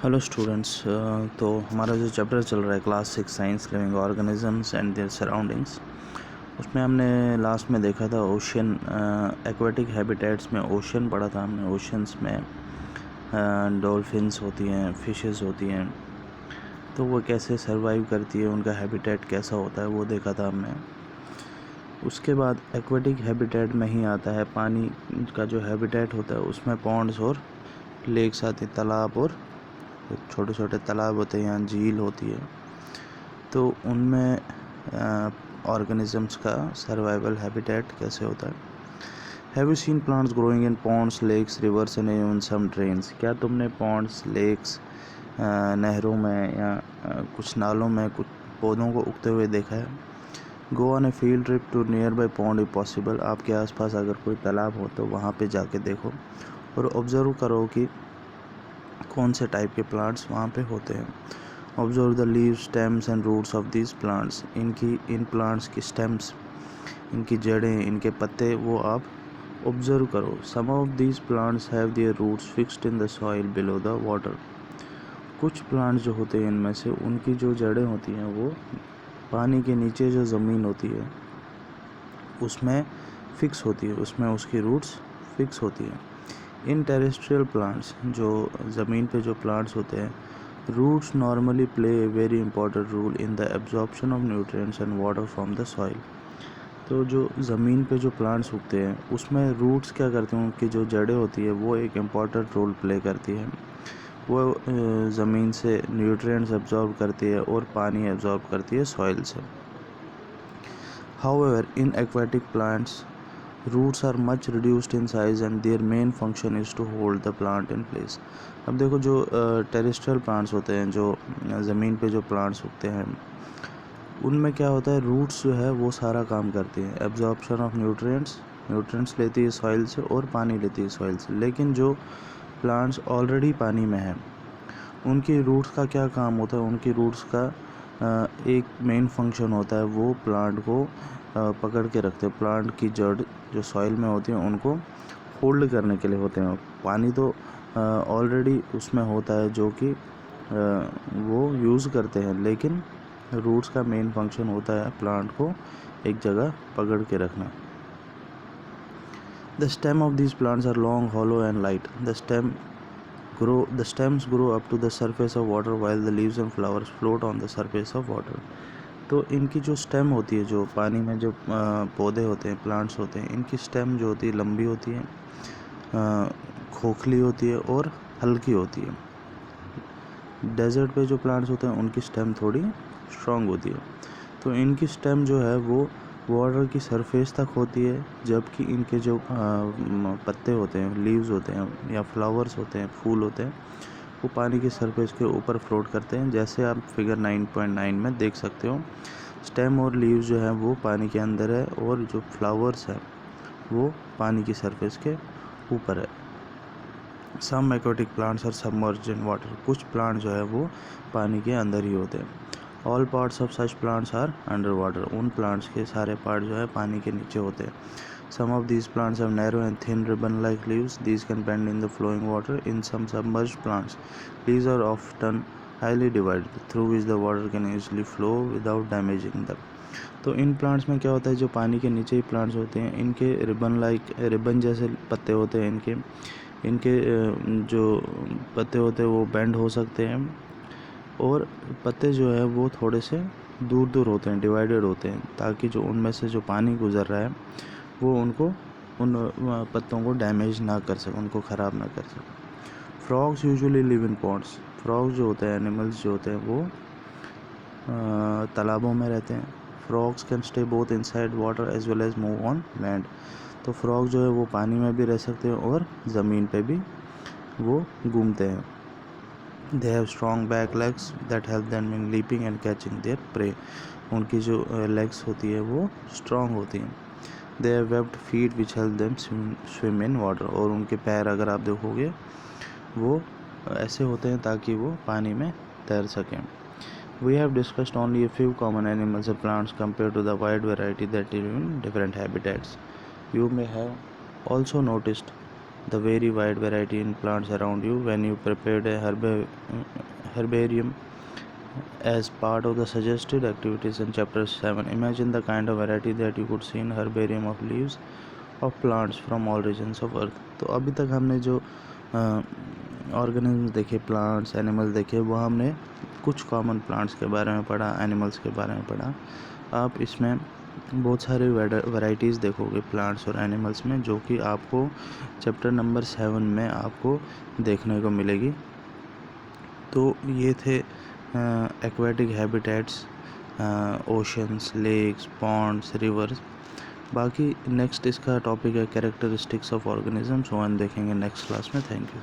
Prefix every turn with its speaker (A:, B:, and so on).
A: Hello students. तो हमारा जो चैप्टर चल रहा है class 6 science living organisms and there surroundings, उसमें हमने लास्ट में देखा था ओशियन एक्वेटिक हैबिटेट्स में ओशियन पढ़ा था हमने। ओशियंस में डॉल्फिन्स होती हैं, फिशेस होती हैं, तो वो कैसे सरवाइव करती है, उनका हैबिटेट कैसा होता है वो देखा था हमने। उसके बाद एक्वेटिक हैबिटेट में ही आता है पानी का जो हैबिटेट होता है, उसमें पॉन्ड्स और लेक्स आते हैं, तालाब और छोटे छोटे तालाब होते हैं या झील होती है, तो उनमें ऑर्गेनिजम्स का सर्वाइवल हैबिटेट कैसे होता है। Have you seen plants growing in ponds, lakes, rivers and even some drains? क्या तुमने पॉन्ड्स, लेक्स, नहरों में या कुछ नालों में कुछ पौधों को उगते हुए देखा है? Go on a field trip to nearby pond if possible. आपके आसपास अगर कोई तालाब हो तो वहाँ पे जाके देखो और ऑब्जर्व करो कि कौन से टाइप के प्लांट्स वहाँ पे होते हैं। Observe the leaves, stems and roots of this plants. इन प्लांट्स की स्टेम्स, इनकी जड़ें, इनके पत्ते वो आप ऑब्जर्व करो। Some of these plants have their roots fixed in the soil below the water. कुछ प्लांट्स जो होते हैं इनमें से, उनकी जो जड़ें होती हैं वो पानी के नीचे जो ज़मीन होती है उसमें फिक्स होती है, उसमें उसकी रूट्स फिक्स होती है। इन टेरेस्ट्रियल प्लांट्स, जो ज़मीन पे जो प्लांट्स होते हैं, roots normally play a very important role in the absorption of nutrients and water from the soil. तो जो ज़मीन पे जो प्लांट्स उगते हैं उसमें रूट्स क्या करते हैं, उनकी जो जड़ें होती है वो एक इम्पॉर्टेंट रोल प्ले करती है। वो ज़मीन से न्यूट्रिएंट्स एब्जॉर्ब करती है और पानी एब्जॉर्ब करती है सॉइल से। However in aquatic plants roots are much reduced in size and their main function is to hold the plant in place. अब देखो, जो टेरेस्ट्रियल प्लांट्स होते हैं, जो ज़मीन पे जो प्लांट्स उगते हैं, उनमें क्या होता है, रूट्स जो है वो सारा काम करती हैं। एब्जॉर्प्शन ऑफ न्यूट्रिएंट्स लेती है सॉइल से और पानी लेती है सॉइल से। लेकिन जो प्लांट्स ऑलरेडी पानी में हैं, उनकी रूट्स का क्या काम होता है? उनकी रूट्स का एक मेन फंक्शन होता है, वो प्लांट को पकड़ के रखते हैं। प्लांट की जड़ जो सॉइल में होती हैं उनको होल्ड करने के लिए होते हैं। पानी तो ऑलरेडी उसमें होता है जो कि वो यूज़ करते हैं, लेकिन रूट्स का मेन फंक्शन होता है प्लांट को एक जगह पकड़ के रखना। The stem of these plants are long, hollow and light. The stems grow up to the surface of water while the leaves and flowers float on the surface of water. तो इनकी जो stem होती है, जो पानी में जो पौधे होते हैं, प्लांट्स होते हैं, इनकी स्टेम जो होती है लंबी होती है, खोखली होती है और हल्की होती है। डेजर्ट पे जो प्लांट्स होते हैं उनकी स्टेम थोड़ी स्ट्रॉन्ग होती है। तो इनकी स्टेम जो है वो वाटर की सरफेस तक होती है, जबकि इनके जो पत्ते होते हैं, लीव्स होते हैं या फ्लावर्स होते हैं, फूल होते हैं, वो पानी की सरफेस के ऊपर फ्लोट करते हैं, जैसे आप फिगर 9.9 में देख सकते हो। स्टेम और लीव्स जो है वो पानी के अंदर है और जो फ्लावर्स है वो पानी की सरफेस के ऊपर है। Some aquatic plants are submerged in water. कुछ प्लांट जो है वो पानी के अंदर ही होते हैं। All parts of such plants are under water. उन प्लांट्स के सारे पार्ट जो है पानी के नीचे होते हैं। Some of these plants have narrow and thin ribbon like leaves. These can bend in the flowing water. In some submerged plants leaves are often highly divided through which the water can easily flow without damaging them. तो in plants में क्या होता है, जो पानी के नीचे ही plants होते हैं, इनके रिबन जैसे पत्ते होते हैं। इनके जो पत्ते होते हैं वो बेंड हो सकते हैं और पत्ते जो है वो थोड़े से दूर दूर होते हैं, डिवाइडेड होते हैं, ताकि जो उनमें से जो पानी गुजर रहा है वो उन पत्तों को डैमेज ना कर सके, उनको ख़राब ना कर सके। Frogs usually live in ponds. Frogs जो होते हैं, एनिमल्स जो होते हैं, वो तालाबों में रहते हैं। Frogs can stay both inside water as well as move on land. तो फ्रॉग जो है वो पानी में भी रह सकते हैं और ज़मीन पे भी वो घूमते हैं। They have strong back legs that help them in leaping and catching their prey. उनकी जो legs होती है वो strong होती हैं। They have webbed feet which help them swim in water. और उनके पैर अगर आप देखोगे वो ऐसे होते हैं ताकि वो पानी में तैर सकें। We have discussed only a few common animals and plants compared to the wide variety that live in different habitats. You may have also noticed the very wide variety in plants around you. When you prepared a herbarium as part of the suggested activities in chapter 7, imagine the kind of variety that you could see in herbarium of leaves of plants from all regions of earth. तो अभी तक हमने जो organism देखे, plants, animal देखे, वो हमने कुछ कॉमन प्लांट्स के बारे में पढ़ा, एनिमल्स के बारे में पढ़ा. आप इसमें बहुत सारी वैरायटीज़ देखोगे प्लांट्स और एनिमल्स में, जो कि आपको चैप्टर नंबर 7 में आपको देखने को मिलेगी. तो ये थे aquatic habitats, oceans, lakes, ponds, rivers. बाकी नेक्स्ट इसका टॉपिक है कैरेक्टरिस्टिक्स ऑफ ऑर्गेनिजम्स, वो हम देखेंगे नेक्स्ट क्लास में. Thank you.